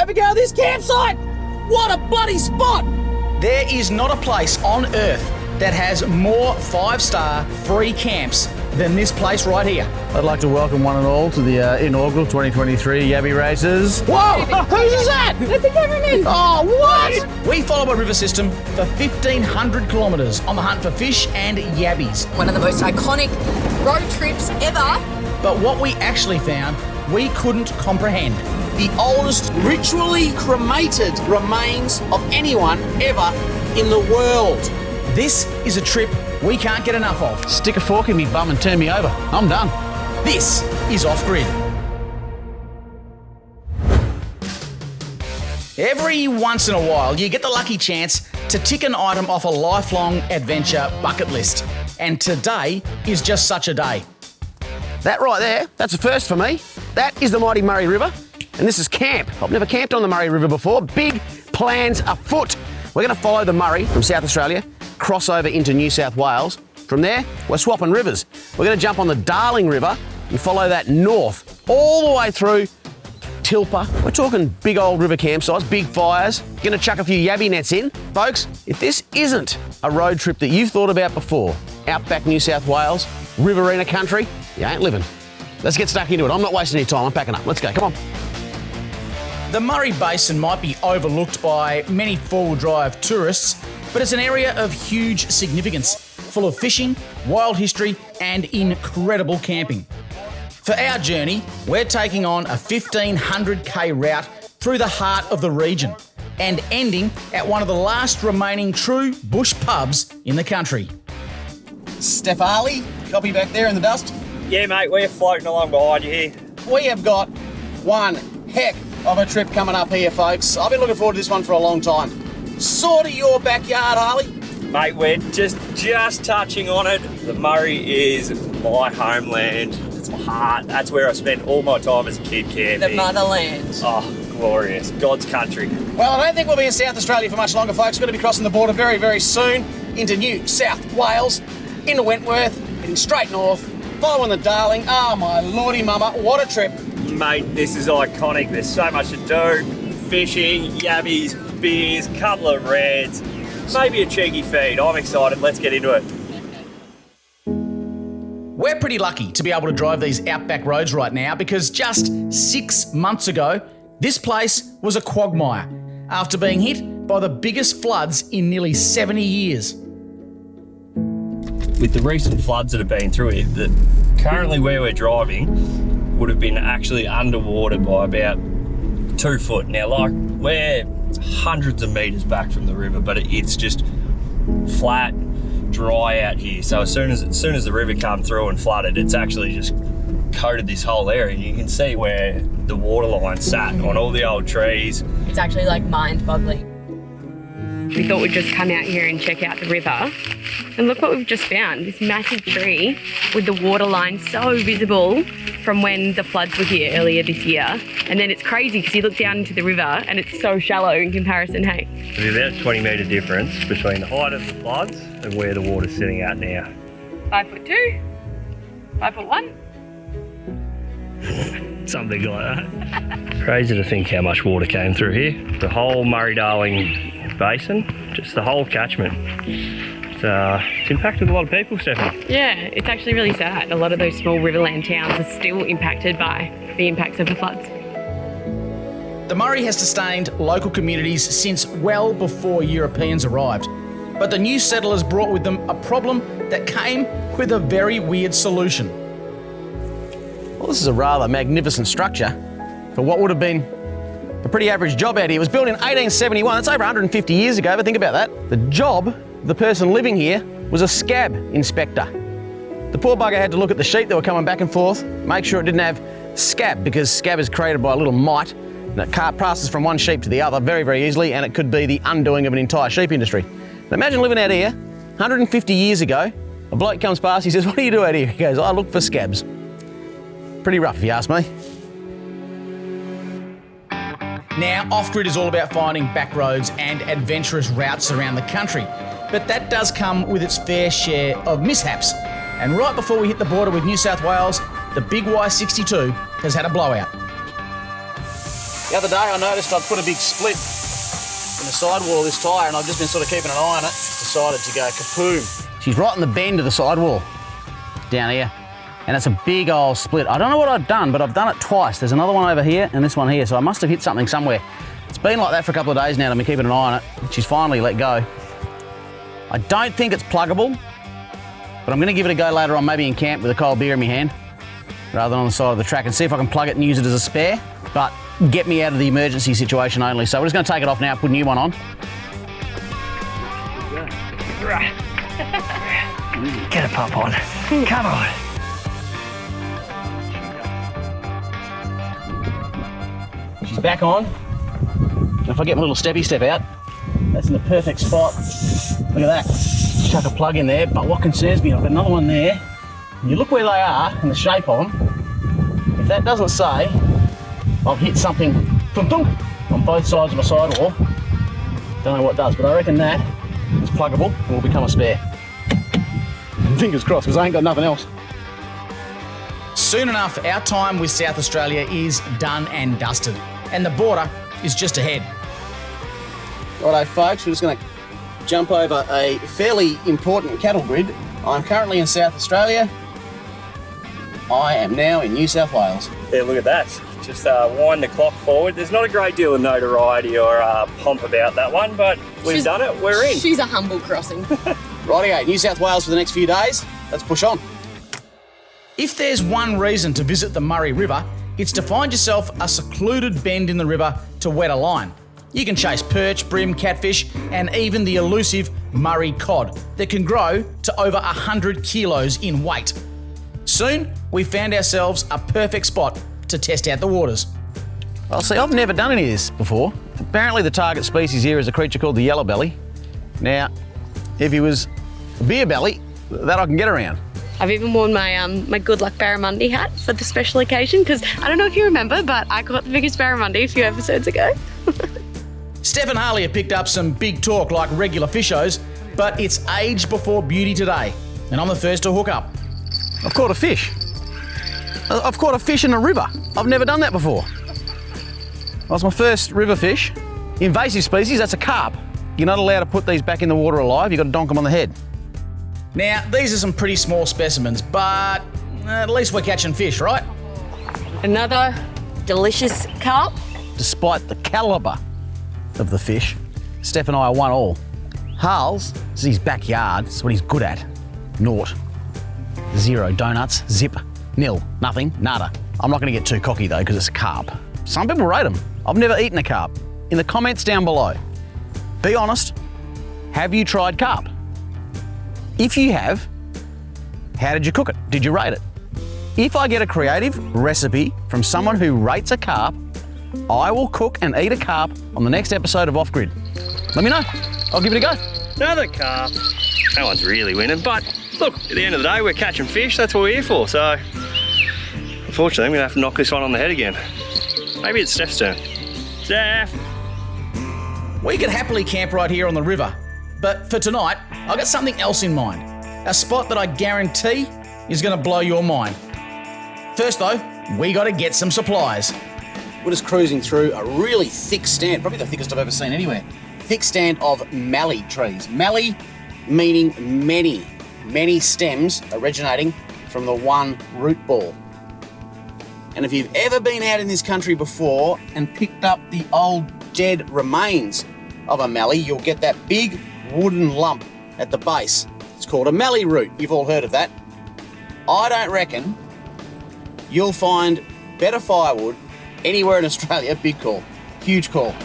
have a go at this campsite. What a bloody spot! There is not a place on earth that has more 5-star free camps than this place right here. I'd like to welcome one and all to the inaugural 2023 Yabby Races. Whoa! Who's that? That's the cameraman. Oh, what? We follow a river system for 1,500 kilometres on the hunt for fish and yabbies. One of the most iconic road trips ever. But what we actually found, we couldn't comprehend. The oldest ritually cremated remains of anyone ever in the world. This is a trip we can't get enough of. Stick a fork in me bum and turn me over. I'm done. This is Off Grid. Every once in a while, you get the lucky chance to tick an item off a lifelong adventure bucket list. And today is just such a day. That right there, that's a first for me. That is the mighty Murray River, and this is camp. I've never camped on the Murray River before. Big plans afoot. We're going to follow the Murray from South Australia, cross over into New South Wales. From there, we're swapping rivers. We're going to jump on the Darling River and follow that north, all the way through Tilpa. We're talking big old river campsites, big fires. Going to chuck a few yabby nets in. Folks, if this isn't a road trip that you've thought about before, outback New South Wales, Riverina country, you ain't living. Let's get stuck into it. I'm not wasting any time. I'm packing up. Let's go. Come on. The Murray Basin might be overlooked by many four-wheel drive tourists, but it's an area of huge significance, full of fishing, wild history, and incredible camping. For our journey, we're taking on a 1,500k route through the heart of the region and ending at one of the last remaining true bush pubs in the country. Stefali, copy back there in the dust. Yeah, mate, we're floating along behind you here. We have got one heck of a trip coming up here, folks. I've been looking forward to this one for a long time. Sort of your backyard, Harley. Mate, we're just touching on it. The Murray is my homeland. It's my heart. That's where I spent all my time as a kid camping. The motherland. Oh, glorious. God's country. Well, I don't think we'll be in South Australia for much longer, folks. We're going to be crossing the border very, very soon into New South Wales, into Wentworth, heading straight north, following the Darling. Oh, my lordy mama, what a trip. Mate, this is iconic. There's so much to do. Fishing, yabbies, beers, couple of reds, maybe a cheeky feed. I'm excited. Let's get into it. We're pretty lucky to be able to drive these outback roads right now because just 6 months ago, this place was a quagmire after being hit by the biggest floods in nearly 70 years. With the recent floods that have been through it, that currently where we're driving would have been actually underwater by about 2 foot. Now, like, we're hundreds of metres back from the river, but it's just flat, dry out here. So as soon as the river come through and flooded, it's actually just coated this whole area. You can see where the water line sat on all the old trees. It's actually like mind-boggling. We thought we'd just come out here and check out the river. And look what we've just found, this massive tree with the water line so visible from when the floods were here earlier this year. And then it's crazy because you look down into the river and it's so shallow in comparison, hey? There's about a 20 metre difference between the height of the floods and where the water's sitting at now. 5'2", 5'1". Something like that. Crazy to think how much water came through here. The whole Murray-Darling Basin, just the whole catchment. It's impacted a lot of people, Stephanie. Yeah, it's actually really sad. A lot of those small riverland towns are still impacted by the impacts of the floods. The Murray has sustained local communities since well before Europeans arrived, but the new settlers brought with them a problem that came with a very weird solution. Well, this is a rather magnificent structure for what would have been a pretty average job out here. It was built in 1871. That's over 150 years ago, but think about that. The job of the person living here was a scab inspector. The poor bugger had to look at the sheep that were coming back and forth, make sure it didn't have scab, because scab is created by a little mite, and it passes from one sheep to the other very, very easily, and it could be the undoing of an entire sheep industry. Now imagine living out here, 150 years ago, a bloke comes past, he says, "What do you do out here?" He goes, "I look for scabs." Pretty rough if you ask me. Now, Off-Grid is all about finding back roads and adventurous routes around the country, but that does come with its fair share of mishaps. And right before we hit the border with New South Wales, the big Y62 has had a blowout. The other day I noticed I'd put a big split in the sidewall of this tyre and I've just been sort of keeping an eye on it. Decided to go kapoom. She's right in the bend of the sidewall down here. And it's a big old split. I don't know what I've done, but I've done it twice. There's another one over here and this one here, so I must have hit something somewhere. It's been like that for a couple of days now and I've been keeping an eye on it. She's finally let go. I don't think it's pluggable, but I'm going to give it a go later on, maybe in camp with a cold beer in my hand, rather than on the side of the track, and see if I can plug it and use it as a spare, but get me out of the emergency situation only. So we're just going to take it off now, put a new one on. Get a pump on. Come on. She's back on. And if I get my little steppy step out, that's in the perfect spot. Look at that. Chuck a plug in there, but what concerns me, I've got another one there. And you look where they are and the shape of them. If that doesn't say, I've hit something on both sides of my sidewall. Don't know what does, but I reckon that is pluggable and will become a spare. Fingers crossed, because I ain't got nothing else. Soon enough, our time with South Australia is done and dusted, and the border is just ahead. Righto folks, we're just going to jump over a fairly important cattle grid. I'm currently in South Australia. I am now in New South Wales. Yeah, look at that. Just wind the clock forward. There's not a great deal of notoriety or pomp about that one, but we've done it. We're in. She's a humble crossing. Rightio, New South Wales for the next few days. Let's push on. If there's one reason to visit the Murray River, it's to find yourself a secluded bend in the river to wet a line. You can chase perch, bream, catfish, and even the elusive Murray cod that can grow to over 100 kilos in weight. Soon, we found ourselves a perfect spot to test out the waters. Well, see, I've never done any of this before. Apparently the target species here is a creature called the yellow belly. Now, if he was a beer belly, that I can get around. I've even worn my my Good Luck Barramundi hat for the special occasion because I don't know if you remember, but I caught the biggest barramundi a few episodes ago. Steph and Harley have picked up some big talk like regular fishos, but it's age before beauty today, and I'm the first to hook up. I've caught a fish. I've caught a fish in a river. I've never done that before. That's my first river fish. Invasive species, that's a carp. You're not allowed to put these back in the water alive, you've got to donk them on the head. Now, these are some pretty small specimens, but at least we're catching fish, right? Another delicious carp. Despite the calibre of the fish, Steph and I are 1-1. Harles, this is his backyard, it's what he's good at. Naught. 0 donuts, zip, nil, nothing, nada. I'm not going to get too cocky though because it's a carp. Some people rate them. I've never eaten a carp. In the comments down below, be honest, have you tried carp? If you have, how did you cook it? Did you rate it? If I get a creative recipe from someone who rates a carp, I will cook and eat a carp on the next episode of Off Grid. Let me know. I'll give it a go. Another carp. That one's really winning, but look, at the end of the day, we're catching fish. That's what we're here for. So, unfortunately, I'm going to have to knock this one on the head again. Maybe it's Steph's turn. Steph! We could happily camp right here on the river, but for tonight, I've got something else in mind. A spot that I guarantee is going to blow your mind. First though, we got to get some supplies. We're just cruising through a really thick stand, probably the thickest I've ever seen anywhere. Thick stand of mallee trees. Mallee meaning many stems originating from the one root ball. And if you've ever been out in this country before and picked up the old dead remains of a mallee, you'll get that big wooden lump at the base. It's called a mallee root. You've all heard of that. I don't reckon you'll find better firewood anywhere in Australia. Big call. Huge call.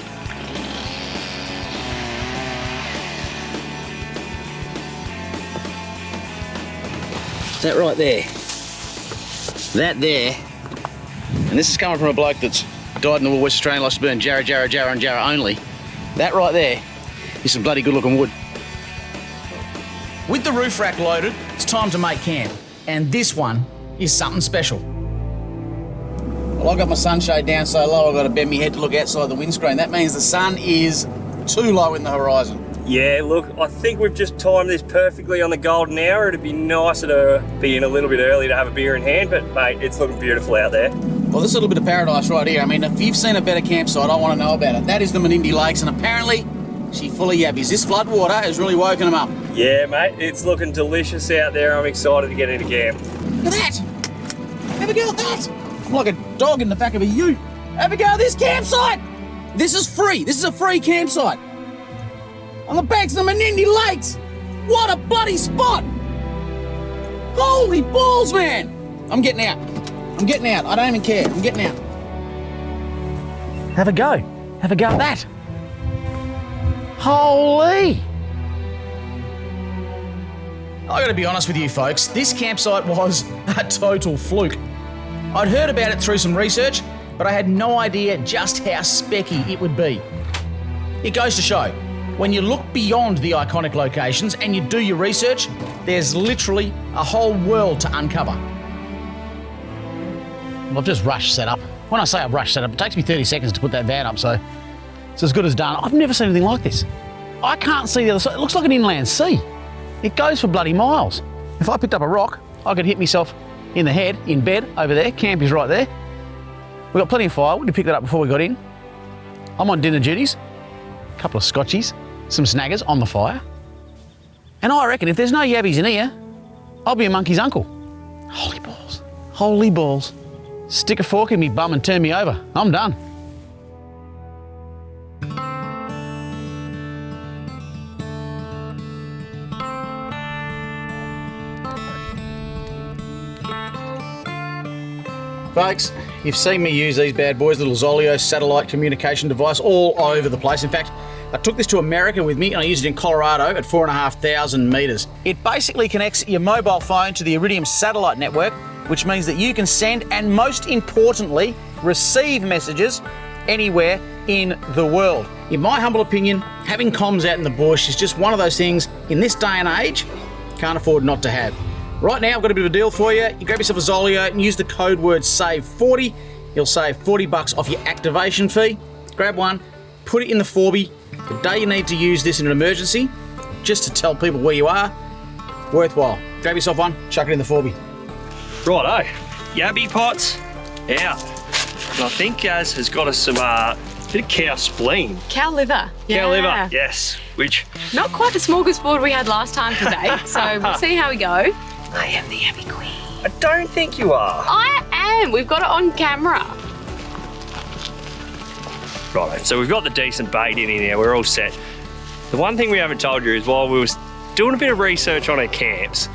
That right there. That there. And this is coming from a bloke that's died in the War, West Australian, lost to burn, Jarrah, and Jarrah only. That right there is some bloody good looking wood. With the roof rack loaded, it's time to make camp. And this one is something special. Well, I've got my sunshade down so low I've got to bend my head to look outside the windscreen. That means the sun is too low in the horizon. Yeah, look, I think we've just timed this perfectly on the golden hour. It'd be nicer to be in a little bit early to have a beer in hand, but mate, it's looking beautiful out there. Well, this little bit of paradise right here. I mean, if you've seen a better campsite, I want to know about it. That is the Menindee Lakes, and apparently she's full of yabbies. This flood water has really woken them up. Yeah, mate, it's looking delicious out there. I'm excited to get into camp. Look at that! Have a go at that! I'm like a dog in the back of a ute. Have a go at this campsite! This is free. This is a free campsite. On the banks of the Menindee Lakes. What a bloody spot! Holy balls, man! I'm getting out. I'm getting out. I don't even care. I'm getting out. Have a go. Have a go at that. Holy! I gotta be honest with you folks, this campsite was a total fluke. I'd heard about it through some research, but I had no idea just how specky it would be. It goes to show, when you look beyond the iconic locations and you do your research, there's literally a whole world to uncover. Well, I've just rushed setup. When I say I've rushed setup, it takes me 30 seconds to put that van up, so it's as good as done. I've never seen anything like this. I can't see the other side. It looks like an inland sea. It goes for bloody miles. If I picked up a rock, I could hit myself in the head, in bed, over there. Camp is right there. We've got plenty of firewood to pick that up before we got in. I'm on dinner duties. A couple of scotchies, some snaggers on the fire. And I reckon if there's no yabbies in here, I'll be a monkey's uncle. Holy balls. Holy balls. Stick a fork in me bum and turn me over. I'm done. Folks, you've seen me use these bad boys, little Zoleo satellite communication device all over the place. In fact, I took this to America with me and I used it in Colorado at 4,500 metres. It basically connects your mobile phone to the Iridium satellite network, which means that you can send and most importantly, receive messages anywhere in the world. In my humble opinion, having comms out in the bush is just one of those things in this day and age, can't afford not to have. Right now, I've got a bit of a deal for you. You grab yourself a Zoleo and use the code word SAVE40. You'll save $40 off your activation fee. Grab one, put it in the Forby. The day you need to use this in an emergency, just to tell people where you are, worthwhile. Grab yourself one, chuck it in the Forby. Righto, yabby pots out. And I think Gaz has got us some bit of cow spleen. Cow liver. Cow liver, yes. Which Not quite the smorgasbord we had last time today, so we'll see how we go. I am the yabby queen. I don't think you are. I am. We've got it on camera. Right, so we've got the decent bait in here. We're all set. The one thing we haven't told you is while we were doing a bit of research on our camps,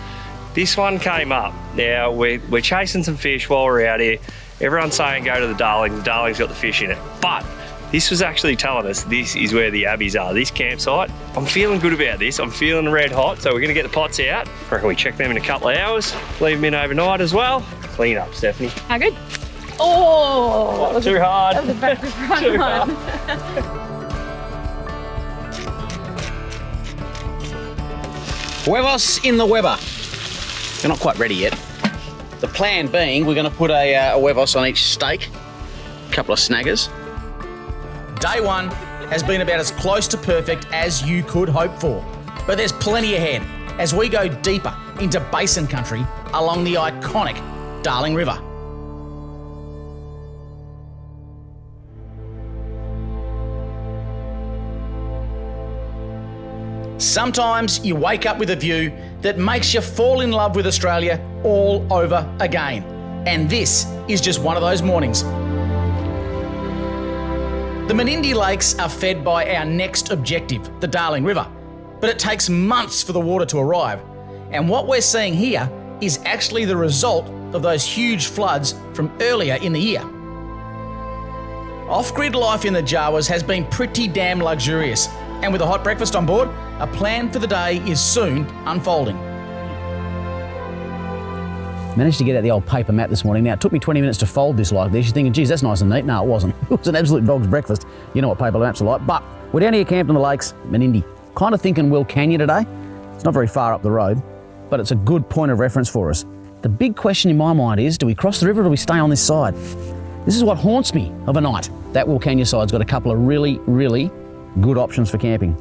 this one came up. Now we're chasing some fish while we're out here. Everyone's saying go to the Darling. The Darling's got the fish in it, but this was actually telling us this is where the yabbies are, this campsite. I'm feeling good about this. I'm feeling red hot, so we're gonna get the pots out. I reckon we check them in a couple of hours, leave them in overnight as well. Clean up, Stephanie. How good? Oh, Not too hard. that was a very front Too one. Huevos in the Weber. They're not quite ready yet. The plan being we're going to put a huevos on each steak, a couple of snaggers. Day one has been about as close to perfect as you could hope for. But there's plenty ahead as we go deeper into basin country along the iconic Darling River. Sometimes you wake up with a view that makes you fall in love with Australia all over again. And this is just one of those mornings. The Menindee Lakes are fed by our next objective, the Darling River, but it takes months for the water to arrive. And what we're seeing here is actually the result of those huge floods from earlier in the year. Off-grid life in the Jawas has been pretty damn luxurious, and with a hot breakfast on board, a plan for the day is soon unfolding. Managed to get out the old paper map this morning. Now, it took me 20 minutes to fold this like this. You're thinking, geez, that's nice and neat. No, it wasn't. It was an absolute dog's breakfast. You know what paper maps are like. But we're down here camped on the lakes, Menindee. Kind of thinking Wilcannia today. It's not very far up the road, but it's a good point of reference for us. The big question in my mind is, do we cross the river or do we stay on this side? This is what haunts me of a night. That Wilcannia side's got a couple of really, really good options for camping.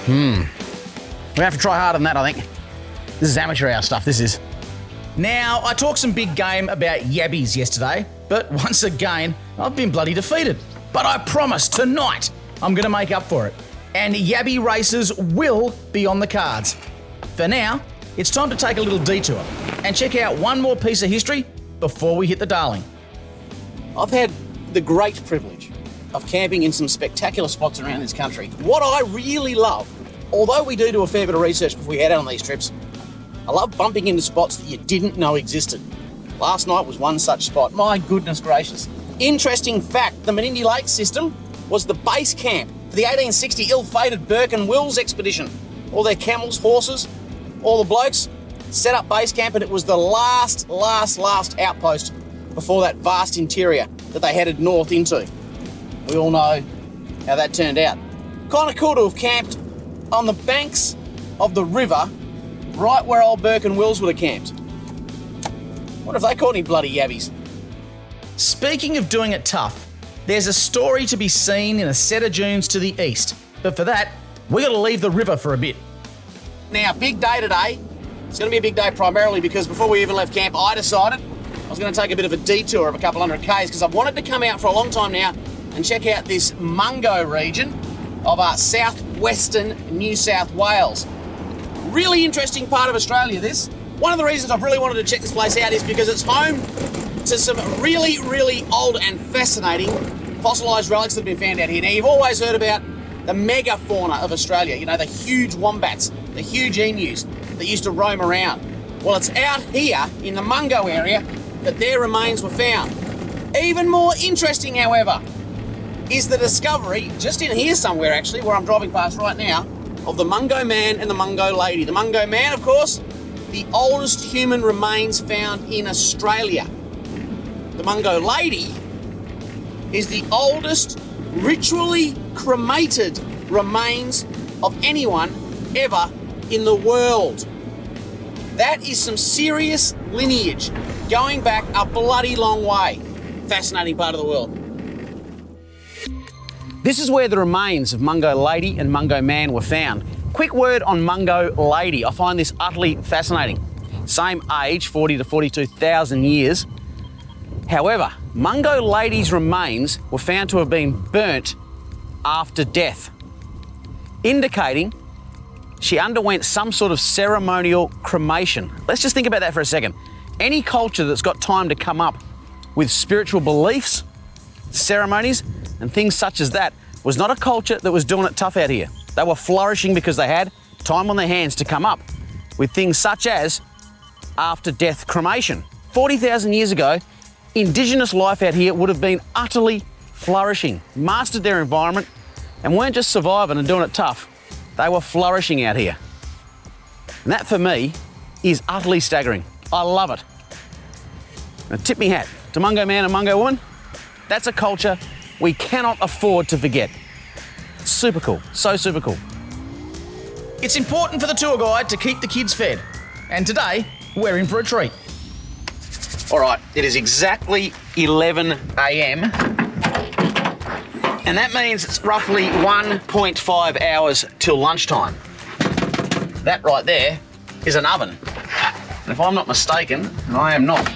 We have to try harder than that, I think. This is amateur hour stuff, this is. Now, I talked some big game about yabbies yesterday, but once again, I've been bloody defeated. But I promise tonight I'm going to make up for it. And yabby races will be on the cards. For now, it's time to take a little detour and check out one more piece of history before we hit the Darling. I've had the great privilege of camping in some spectacular spots around this country. What I really love, although we do a fair bit of research before we head out on these trips, I love bumping into spots that you didn't know existed. Last night was one such spot. My goodness gracious. Interesting fact, the Menindee Lake system was the base camp for the 1860 ill-fated Burke and Wills expedition. All their camels, horses, all the blokes set up base camp, and it was the last outpost before that vast interior that they headed north into. We all know how that turned out. Kind of cool to have camped on the banks of the river right where old Burke and Wills would have camped. What if they caught any bloody yabbies? Speaking of doing it tough, there's a story to be seen in a set of dunes to the east. But for that, we got to leave the river for a bit. Now, big day today. It's going to be a big day primarily because before we even left camp, I decided I was going to take a bit of a detour of a couple hundred Ks because I've wanted to come out for a long time now and check out this Mungo region of southwestern New South Wales. Really interesting part of Australia, this. One of the reasons I've really wanted to check this place out is because it's home to some really, really old and fascinating fossilised relics that have been found out here. Now, you've always heard about the megafauna of Australia, you know, the huge wombats, the huge emus that used to roam around. Well, it's out here in the Mungo area that their remains were found. Even more interesting, however, is the discovery, just in here somewhere actually, where I'm driving past right now, of the Mungo Man and the Mungo Lady. The Mungo Man, of course, the oldest human remains found in Australia. The Mungo Lady is the oldest ritually cremated remains of anyone ever in the world. That is some serious lineage going back a bloody long way. Fascinating part of the world. This is where the remains of Mungo Lady and Mungo Man were found. Quick word on Mungo Lady. I find this utterly fascinating. Same age, 40 to 42,000 years. However, Mungo Lady's remains were found to have been burnt after death, indicating she underwent some sort of ceremonial cremation. Let's just think about that for a second. Any culture that's got time to come up with spiritual beliefs, ceremonies, and things such as that was not a culture that was doing it tough out here. They were flourishing because they had time on their hands to come up with things such as after-death cremation. 40,000 years ago, Indigenous life out here would have been utterly flourishing, mastered their environment, and weren't just surviving and doing it tough. They were flourishing out here. And that, for me, is utterly staggering. I love it. Now, tip me hat to Mungo Man and Mungo Woman. That's a culture we cannot afford to forget. Super cool, so super cool. It's important for the tour guide to keep the kids fed. And today, we're in for a treat. All right, it is exactly 11 a.m. and that means it's roughly 1.5 hours till lunchtime. That right there is an oven. And if I'm not mistaken, and I am not,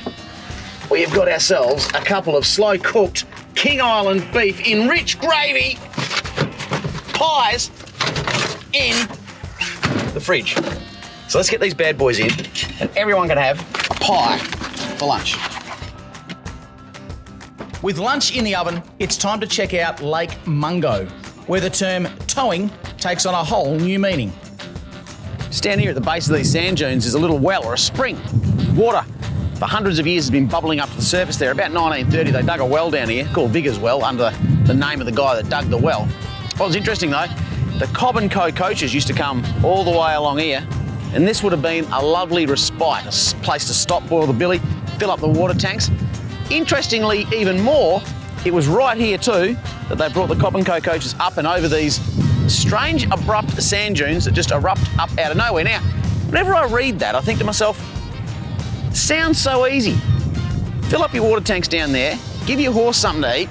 we have got ourselves a couple of slow-cooked King Island beef in rich gravy pies in the fridge. So let's get these bad boys in, and everyone can have a pie for lunch. With lunch in the oven, it's time to check out Lake Mungo, where the term towing takes on a whole new meaning. Standing here at the base of these sand dunes is a little well or a spring. Water for hundreds of years has been bubbling up to the surface there. About 1930, they dug a well down here called Viggers Well under the name of the guy that dug the well. What was interesting though, the Cobb & Co coaches used to come all the way along here, and this would have been a lovely respite, a place to stop, boil the billy, fill up the water tanks. Interestingly, even more, it was right here too that they brought the Cobb & Co coaches up and over these strange, abrupt sand dunes that just erupt up out of nowhere. Now, whenever I read that, I think to myself, sounds so easy. Fill up your water tanks down there, give your horse something to eat,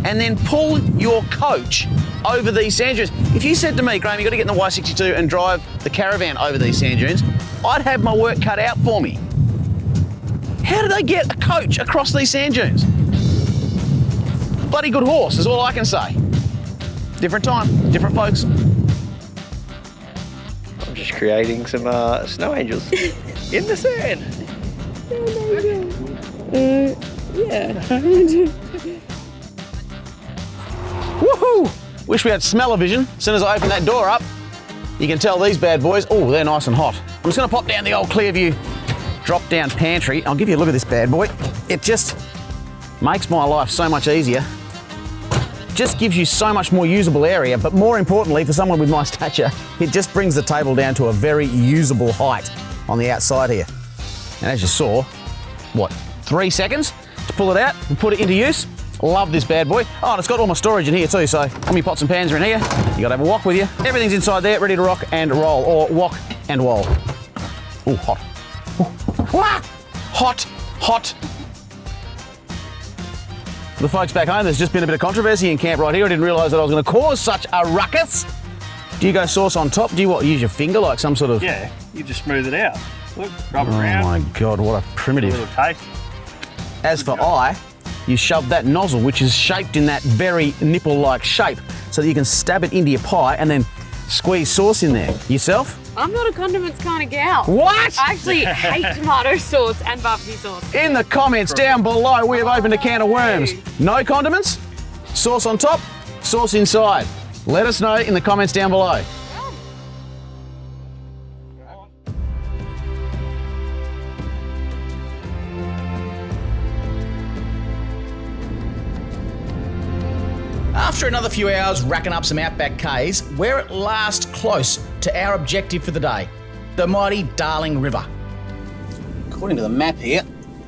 and then pull your coach over these sand dunes. If you said to me, Graham, you've got to get in the Y62 and drive the caravan over these sand dunes, I'd have my work cut out for me. How do they get a coach across these sand dunes? Bloody good horse is all I can say. Different time, different folks. I'm just creating some snow angels in the sand. Woohoo! Wish we had smell-o-vision. As soon as I open that door up, you can tell these bad boys, oh, they're nice and hot. I'm just gonna pop down the old Clearview drop-down pantry. I'll give you a look at this bad boy. It just makes my life so much easier. Just gives you so much more usable area, but more importantly, for someone with my stature, it just brings the table down to a very usable height on the outside here. And as you saw, what, 3 seconds to pull it out and put it into use? Love this bad boy. Oh, and it's got all my storage in here too, so all my pots and pans are in here. You gotta have a wok with you. Everything's inside there, ready to rock and roll, or wok and roll. Ooh, hot. Ooh. Wah! Hot, hot. For the folks back home, there's just been a bit of controversy in camp right here. I didn't realise that I was going to cause such a ruckus. Do you go sauce on top? Do you what, use your finger like some sort of... Yeah, you just smooth it out. Look, rub it Oh around. my God, what a primitive. A little taste. As for I, you shove that nozzle, which is shaped in that very nipple-like shape, so that you can stab it into your pie and then squeeze sauce in there. Yourself? I'm not a condiments kind of gal. What? I actually hate tomato sauce and barbecue sauce. In the comments down below, we have opened a can of worms. No condiments, sauce on top, sauce inside. Let us know in the comments down below. After another few hours racking up some outback Ks, we're at last close to our objective for the day, the mighty Darling River. According to the map here,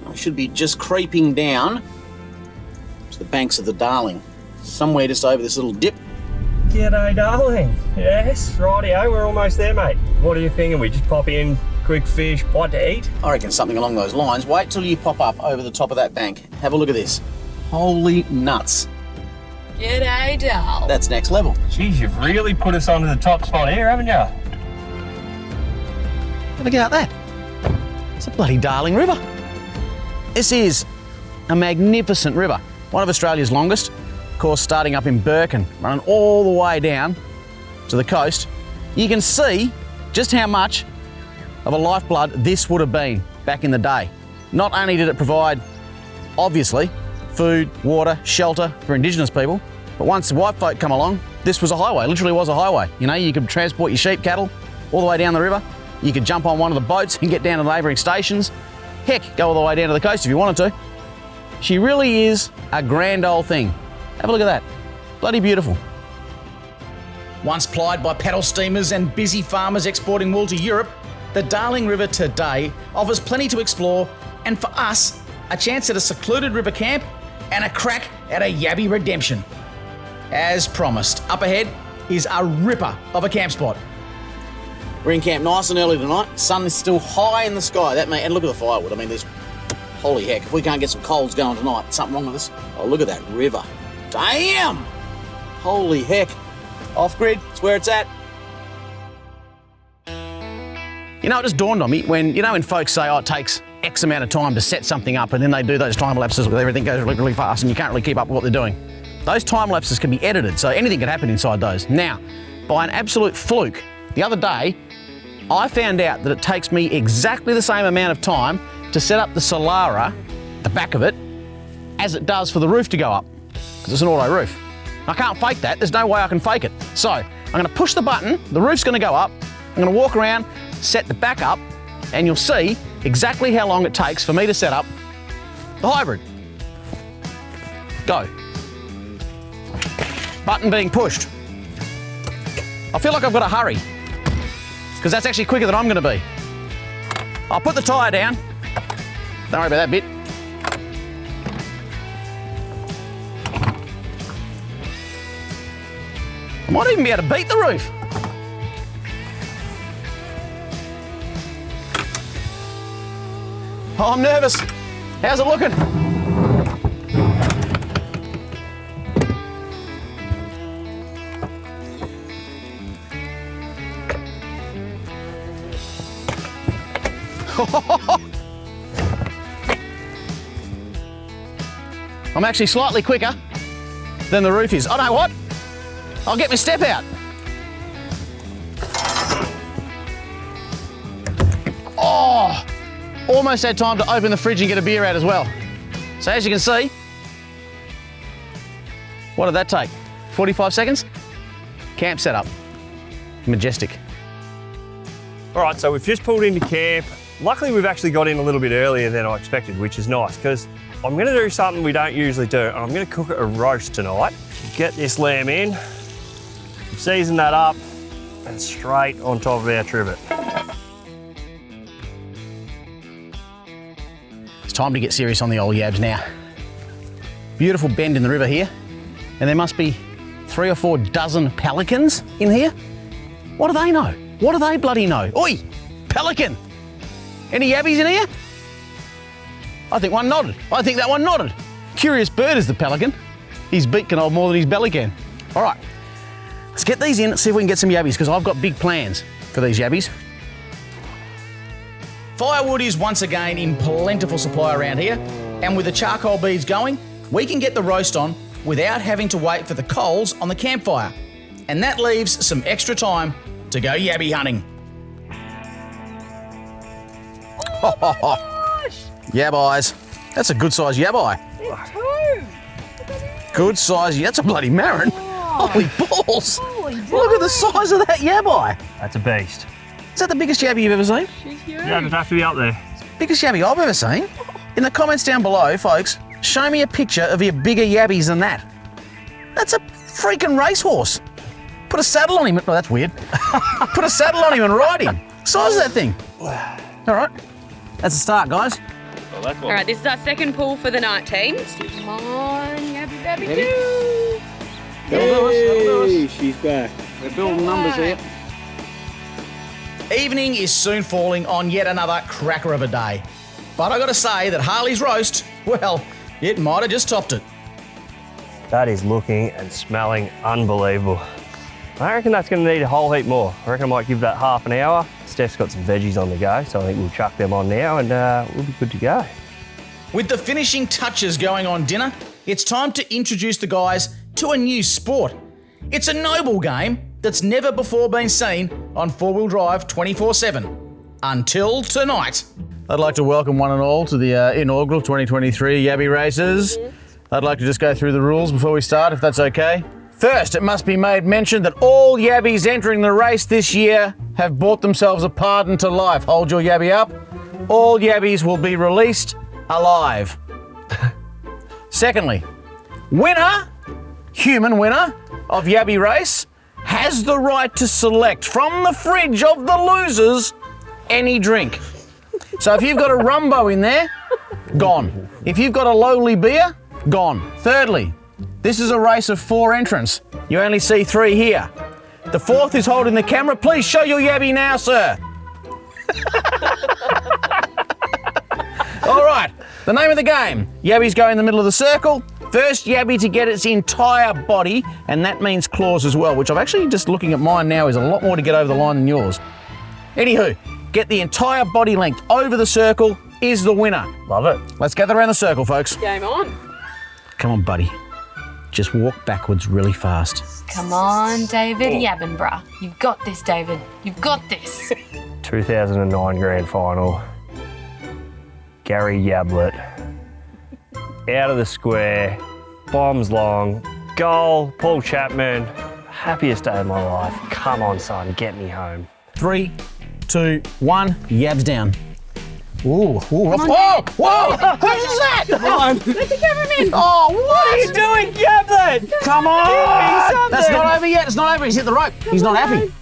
I should be just creeping down to the banks of the Darling, somewhere just over this little dip. G'day, darling. Yes, rightio, we're almost there, mate. What are you thinking? We just pop in, quick fish, bite to eat? I reckon something along those lines. Wait till you pop up over the top of that bank. Have a look at this. Holy nuts. G'day, doll. That's next level. Geez, you've really put us onto the top spot here, haven't you? Have a get out that. It's a bloody Darling River. This is a magnificent river. One of Australia's longest. Of course, starting up in Burke and running all the way down to the coast. You can see just how much of a lifeblood this would have been back in the day. Not only did it provide, obviously, food, water, shelter for Indigenous people, but once the white folk come along, this was a highway, literally was a highway. You know, you could transport your sheep, cattle, all the way down the river. You could jump on one of the boats and get down to the neighbouring stations. Heck, go all the way down to the coast if you wanted to. She really is a grand old thing. Have a look at that. Bloody beautiful. Once plied by paddle steamers and busy farmers exporting wool to Europe, the Darling River today offers plenty to explore, and for us, a chance at a secluded river camp and a crack at a yabby redemption. As promised, up ahead is a ripper of a camp spot. We're in camp nice and early tonight. Sun is still high in the sky. And look at the firewood. I mean, there's... Holy heck, if we can't get some coals going tonight, something wrong with us. Oh, look at that river. Damn! Holy heck. Off-grid, it's where it's at. You know, it just dawned on me when folks say, oh, it takes X amount of time to set something up, and then they do those time lapses where everything goes really, really fast and you can't really keep up with what they're doing. Those time lapses can be edited, so anything can happen inside those. Now, by an absolute fluke, the other day, I found out that it takes me exactly the same amount of time to set up the Solara, the back of it, as it does for the roof to go up, because it's an auto roof. I can't fake that. There's no way I can fake it. So I'm going to push the button, the roof's going to go up, I'm going to walk around, set the back up, and you'll see exactly how long it takes for me to set up the hybrid. Go. Button being pushed. I feel like I've got to hurry, because that's actually quicker than I'm going to be. I'll put the tyre down. Don't worry about that bit. I might even be able to beat the roof. Oh, I'm nervous. How's it looking? I'm actually slightly quicker than the roof is. Oh, know what? I'll get my step out. Oh, almost had time to open the fridge and get a beer out as well. So as you can see, what did that take? 45 seconds? Camp setup. Majestic. All right, so we've just pulled into camp. Luckily, we've actually got in a little bit earlier than I expected, which is nice, because I'm gonna do something we don't usually do. I'm gonna cook a roast tonight. Get this lamb in, season that up, and straight on top of our trivet. It's time to get serious on the old yabs now. Beautiful bend in the river here, and there must be 3 or 4 dozen pelicans in here. What do they know? What do they bloody know? Oi, pelican! Any yabbies in here? I think one nodded. I think that one nodded. Curious bird is the pelican. His beak can hold more than his belly can. All right, let's get these in and see if we can get some yabbies, because I've got big plans for these yabbies. Firewood is once again in plentiful supply around here, and with the charcoal beads going, we can get the roast on without having to wait for the coals on the campfire. And that leaves some extra time to go yabby hunting. Yabbies. That's a good size yabby. Good size. That's a bloody marron. Holy balls. Look at the size of that yabby. That's a beast. Is that the biggest yabby you've ever seen? Yeah, it'd have to be up there. Biggest yabby I've ever seen? In the comments down below, folks, show me a picture of your bigger yabbies than that. That's a freaking racehorse. Put a saddle on him. Oh, that's weird. Put a saddle on him and ride him. Size of that thing. All right. That's a start, guys. All right, this is our second pull for the night, team. Come on, yabby babby doo. Hey, she's back. We're building numbers here. Evening is soon falling on yet another cracker of a day. But I gotta say that Harley's roast, well, it might have just topped it. That is looking and smelling unbelievable. I reckon that's gonna need a whole heap more. I reckon I might give that half an hour. Steph's got some veggies on the go, so I think we'll chuck them on now and we'll be good to go. With the finishing touches going on dinner, it's time to introduce the guys to a new sport. It's a noble game that's never before been seen on 4-wheel drive 24/7. Until tonight. I'd like to welcome one and all to the inaugural 2023 Yabby Races. I'd like to just go through the rules before we start, if that's okay. First, it must be made mention that all Yabbies entering the race this year have bought themselves a pardon to life. Hold your Yabby up. All Yabbies will be released alive. Secondly, human winner of Yabby Race has the right to select from the fridge of the losers any drink. So if you've got a Rumbo in there, gone. If you've got a lowly beer, gone. Thirdly, this is a race of 4 entrants. You only see 3 here. The 4th is holding the camera. Please show your Yabby now, sir. All right, the name of the game. Yabbies go in the middle of the circle. First Yabby to get its entire body, and that means claws as well, which I'm actually just looking at mine now is a lot more to get over the line than yours. Anywho, get the entire body length over the circle is the winner. Love it. Let's gather around the circle, folks. Game on. Come on, buddy. Just walk backwards really fast. Come on, David Yabbenborough. You've got this, David. You've got this. 2009 grand final. Gary Yablett. Out of the square. Bombs long. Goal. Paul Chapman. Happiest day of my life. Come on, son. Get me home. 3, 2, 1. Yabs down. Ooh, whoa! Who's that? Let the cameraman. Oh, what are you doing, Yablett? Come on! That's not over yet. It's not over. He's hit the rope. He's not happy.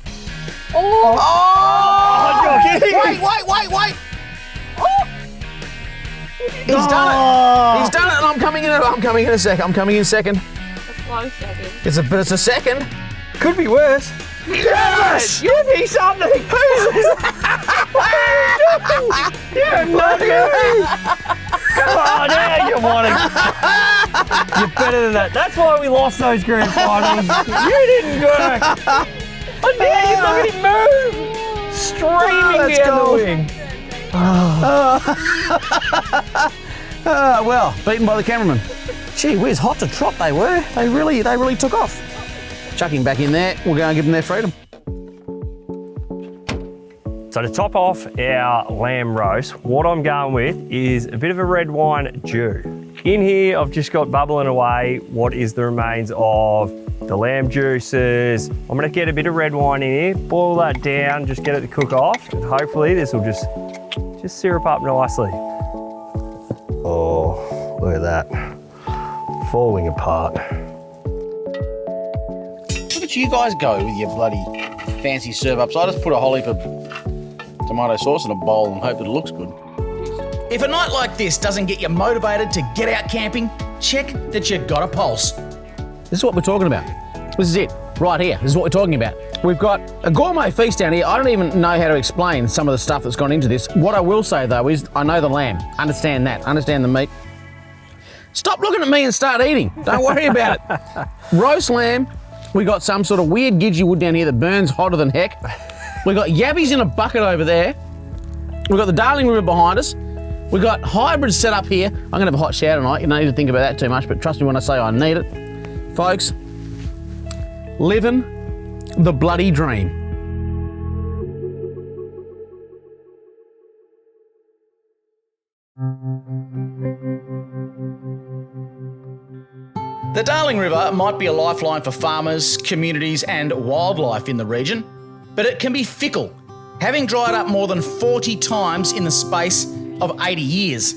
Oh. Wait! He's done it. He's done it, and I'm coming in a second. Slow second. It's a second. Could be worse. Yes! Give me something. You're nugget. Come on, now you want it. You're better than that. That's why we lost those grand finals. You didn't work. And now you look at him move. Streaming down the wing. Well, beaten by the cameraman. Gee whiz, hot to trot they were. They really took off. Chuck him back in there. We'll go and give them their freedom. So to top off our lamb roast, what I'm going with is a bit of a red wine dew. In here, I've just got bubbling away what is the remains of the lamb juices. I'm gonna get a bit of red wine in here, boil that down, just get it to cook off, and hopefully this will just syrup up nicely. Oh, look at that. Falling apart. Look at you guys go with your bloody fancy serve ups. I just put a whole heap of tomato sauce in a bowl and hope that it looks good. If a night like this doesn't get you motivated to get out camping, check that you've got a pulse. This is what we're talking about. This is it, right here. This is what we're talking about. We've got a gourmet feast down here. I don't even know how to explain some of the stuff that's gone into this. What I will say though is I know the lamb. Understand that. Understand the meat. Stop looking at me and start eating. Don't worry about it. Roast lamb. We got some sort of weird gidgee wood down here that burns hotter than heck. We got yabbies in a bucket over there. We've got the Darling River behind us. We've got hybrids set up here. I'm gonna have a hot shower tonight. You don't need to think about that too much, but trust me when I say I need it. Folks, living the bloody dream. The Darling River might be a lifeline for farmers, communities and wildlife in the region, but it can be fickle, having dried up more than 40 times in the space of 80 years.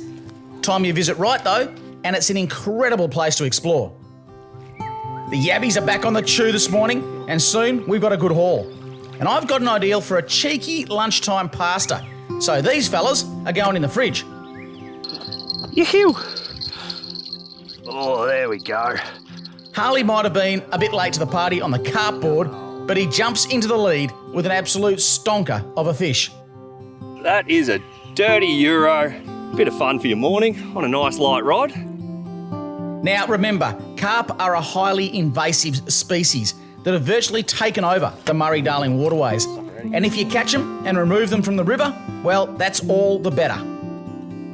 Time you visit right though, and it's an incredible place to explore. The yabbies are back on the chew this morning, and soon we've got a good haul. And I've got an ideal for a cheeky lunchtime pasta, so these fellas are going in the fridge. Yoo-hoo! Oh, there we go. Harley might have been a bit late to the party on the cartboard, but he jumps into the lead with an absolute stonker of a fish. That is a dirty Euro. Bit of fun for your morning on a nice light rod. Now remember, carp are a highly invasive species that have virtually taken over the Murray-Darling waterways. And if you catch them and remove them from the river, well, that's all the better.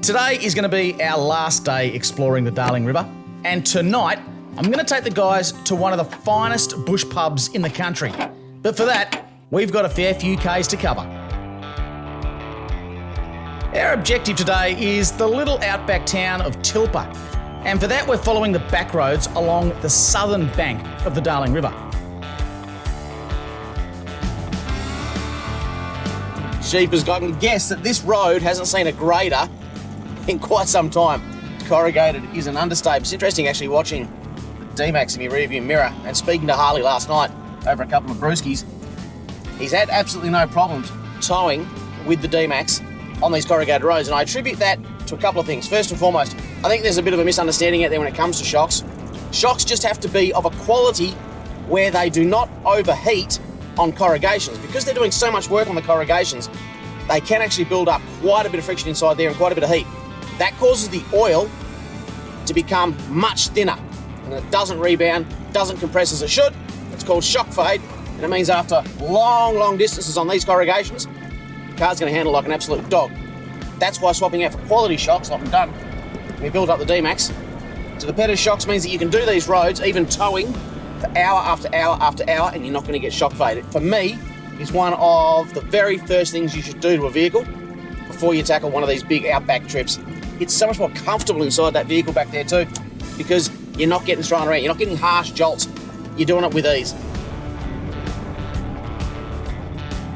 Today is going to be our last day exploring the Darling River, and tonight I'm going to take the guys to one of the finest bush pubs in the country. But for that, we've got a fair few Ks to cover. Our objective today is the little outback town of Tilpa, and for that we're following the back roads along the southern bank of the Darling River. Sheepers, I can guess that this road hasn't seen a grader in quite some time. Corrugated is an understatement. It's interesting actually watching D-Max in my rearview mirror and speaking to Harley last night over a couple of brewskis. He's had absolutely no problems towing with the D-Max on these corrugated roads, and I attribute that to a couple of things. First and foremost, I think there's a bit of a misunderstanding out there when it comes to shocks. Shocks just have to be of a quality where they do not overheat on corrugations. Because they're doing so much work on the corrugations, they can actually build up quite a bit of friction inside there and quite a bit of heat. That causes the oil to become much thinner, and it doesn't rebound, doesn't compress as it should. It's called shock fade, and it means after long distances on these corrugations, the car's going to handle like an absolute dog. That's why swapping out for quality shocks, like we've done, we built up the D-Max, to the better shocks means that you can do these roads, even towing, for hour after hour after hour, and you're not going to get shock faded. For me, is one of the very first things you should do to a vehicle before you tackle one of these big outback trips. It's so much more comfortable inside that vehicle back there too, because you're not getting thrown around, you're not getting harsh jolts, you're doing it with ease.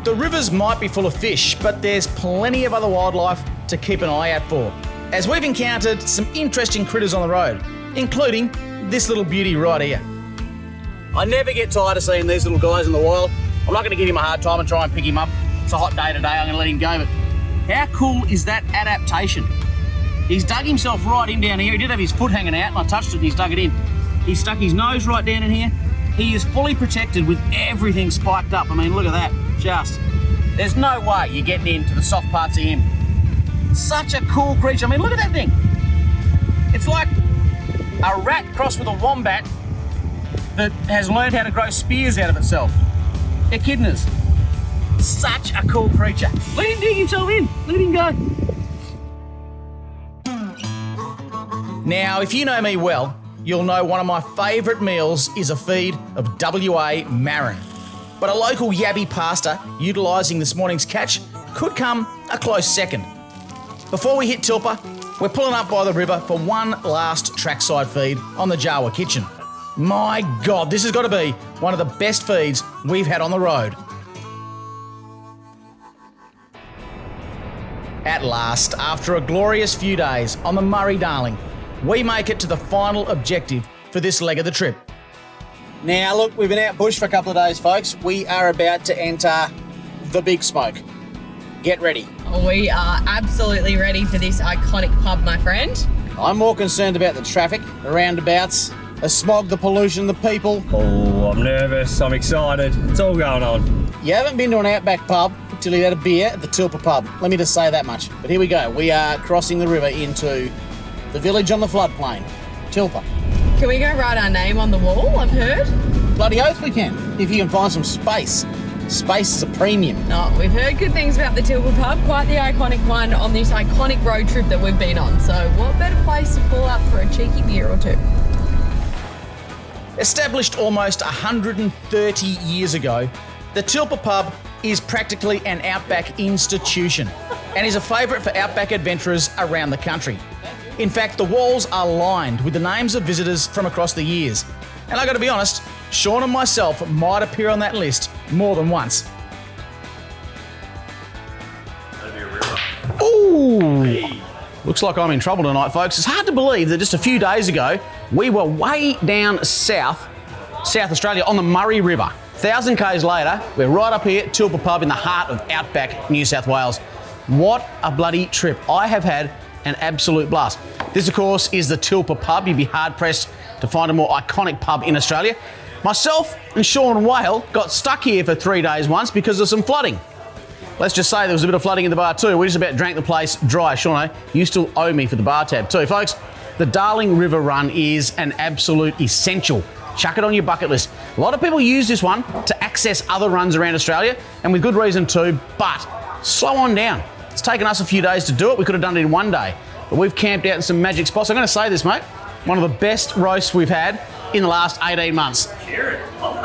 The rivers might be full of fish, but there's plenty of other wildlife to keep an eye out for, as we've encountered some interesting critters on the road, including this little beauty right here. I never get tired of seeing these little guys in the wild. I'm not going to give him a hard time and try and pick him up. It's a hot day today, I'm going to let him go, but how cool is that adaptation? He's dug himself right in down here. He did have his foot hanging out and I touched it and he's dug it in. He stuck his nose right down in here. He is fully protected with everything spiked up. I mean, look at that. There's no way you're getting into the soft parts of him. Such a cool creature. I mean, look at that thing. It's like a rat crossed with a wombat that has learned how to grow spears out of itself. Echidnas. Such a cool creature. Let him dig himself in. Let him go. Now, if you know me well, you'll know one of my favourite meals is a feed of WA marron. But a local yabby pasta utilising this morning's catch could come a close second. Before we hit Tilpa, we're pulling up by the river for one last trackside feed on the Jawa Kitchen. My God, this has got to be one of the best feeds we've had on the road. At last, after a glorious few days on the Murray-Darling, we make it to the final objective for this leg of the trip. Now, look, we've been out bush for a couple of days, folks. We are about to enter the big smoke. Get ready. We are absolutely ready for this iconic pub, my friend. I'm more concerned about the traffic, the roundabouts, the smog, the pollution, the people. Oh, I'm nervous. I'm excited. It's all going on. You haven't been to an outback pub until you had a beer at the Tilpa pub. Let me just say that much. But here we go. We are crossing the river into the village on the floodplain, Tilpa. Can we go write our name on the wall, I've heard? Bloody oath we can, if you can find some space. Space is a premium. No, we've heard good things about the Tilpa pub, quite the iconic one on this iconic road trip that we've been on. So what better place to pull up for a cheeky beer or two? Established almost 130 years ago, the Tilpa pub is practically an outback institution and is a favourite for outback adventurers around the country. In fact, the walls are lined with the names of visitors from across the years. And I got to be honest, Sean and myself might appear on that list more than once. Ooh! Looks like I'm in trouble tonight, folks. It's hard to believe that just a few days ago, we were way down South Australia on the Murray River. 1,000 k's later, we're right up here at Tilpa pub in the heart of outback New South Wales. What a bloody trip. I have had an absolute blast. This, of course, is the Tilpa pub. You'd be hard-pressed to find a more iconic pub in Australia. Myself and Sean Whale got stuck here for 3 days once because of some flooding. Let's just say there was a bit of flooding in the bar too. We just about drank the place dry. Sean, you still owe me for the bar tab too. Folks, the Darling River Run is an absolute essential. Chuck it on your bucket list. A lot of people use this one to access other runs around Australia, and with good reason too, but slow on down. It's taken us a few days to do it. We could have done it in one day, but we've camped out in some magic spots. I'm going to say this, mate, one of the best roasts we've had in the last 18 months.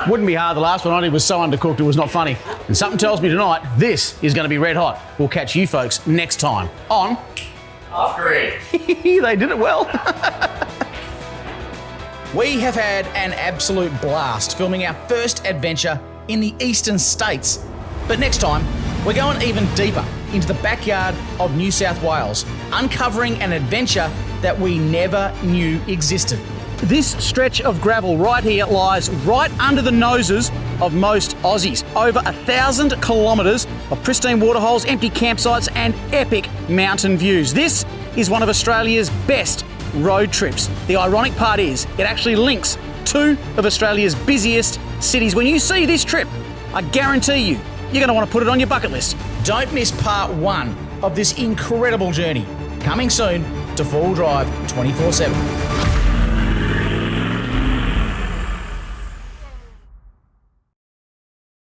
Wouldn't be hard. The last one I did was so undercooked it was not funny. And something tells me tonight this is going to be red hot. We'll catch you folks next time on After It. They did it well. We have had an absolute blast filming our first adventure in the eastern states. But next time, we're going even deeper into the backyard of New South Wales, uncovering an adventure that we never knew existed. This stretch of gravel right here lies right under the noses of most Aussies. Over 1,000 kilometres of pristine waterholes, empty campsites and epic mountain views. This is one of Australia's best road trips. The ironic part is it actually links two of Australia's busiest cities. When you see this trip, I guarantee you're going to want to put it on your bucket list. Don't miss part 1 of this incredible journey. Coming soon to Full Drive 24/7.